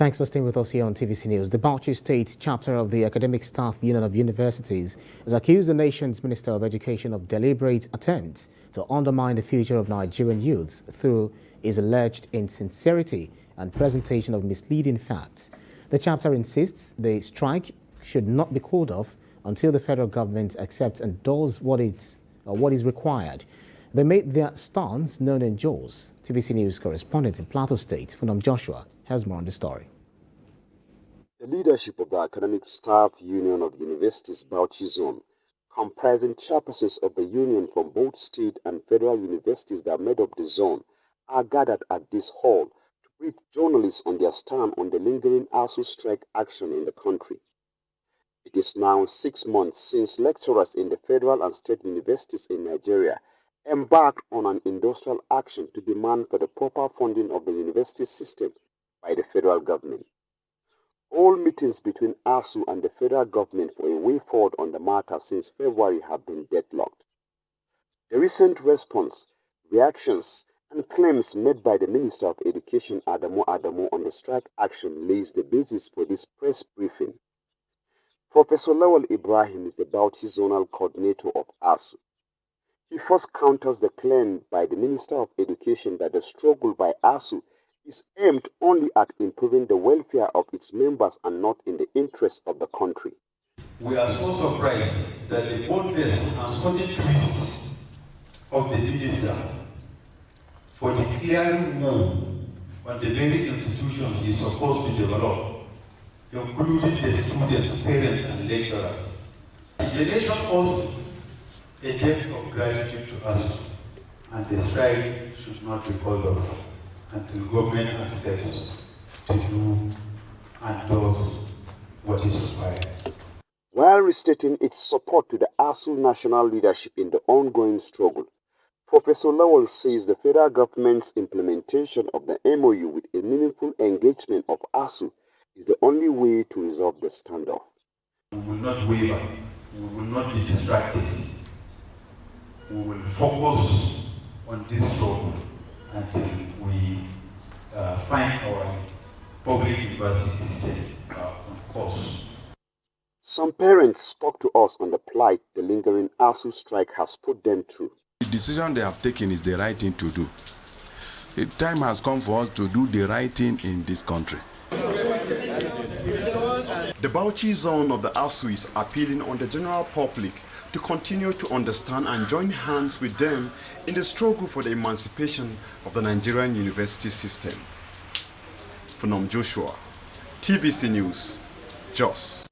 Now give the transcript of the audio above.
Thanks for staying with us here on TVC News. The Bauchi State chapter of the Academic Staff Union of Universities has accused the nation's Minister of Education of deliberate attempts to undermine the future of Nigerian youths through his alleged insincerity and presentation of misleading facts. The chapter insists the strike should not be called off until the federal government accepts and does what is required. They made their stance known in Jos. TVC News correspondent in Plateau State, Funam Joshua, has more on the story. The leadership of the Academic Staff Union of Universities Bauchi Zone, comprising chairpersons of the union from both state and federal universities that made up the zone, are gathered at this hall to brief journalists on their stand on the lingering ASUU strike action in the country. It is now 6 months since lecturers in the federal and state universities in Nigeria embarked on an industrial action to demand for the proper funding of the university system by the federal government. All meetings between ASUU and the federal government for a way forward on the matter since February have been deadlocked. The recent response, reactions, and claims made by the Minister of Education Adamu Adamu on the strike action lays the basis for this press briefing. Professor Lawal Ibrahim is the Bauchi Zonal Coordinator of ASUU. He first counters the claim by the Minister of Education that the struggle by ASUU is aimed only at improving the welfare of its members and not in the interest of the country. We are so surprised that the boldness and sudden twist of the minister for declaring war on the very institutions he is supposed to develop, including the students, parents, and lecturers. The nation owes a debt of gratitude to us, and the strike should not be called off until government accepts to do and does what is required. While restating its support to the ASUU national leadership in the ongoing struggle, Professor Lawal says the federal government's implementation of the MOU with a meaningful engagement of ASUU is the only way to resolve the standoff. We will not waver, we will not be distracted. We will focus on this struggle until we find our public university system on course. Some parents spoke to us on the plight the lingering ASUU strike has put them through. The decision they have taken is the right thing to do. The time has come for us to do the right thing in this country. The Bauchi zone of the ASUU is appealing on the general public to continue to understand and join hands with them in the struggle for the emancipation of the Nigerian university system. Funam Joshua, TVC News, Jos.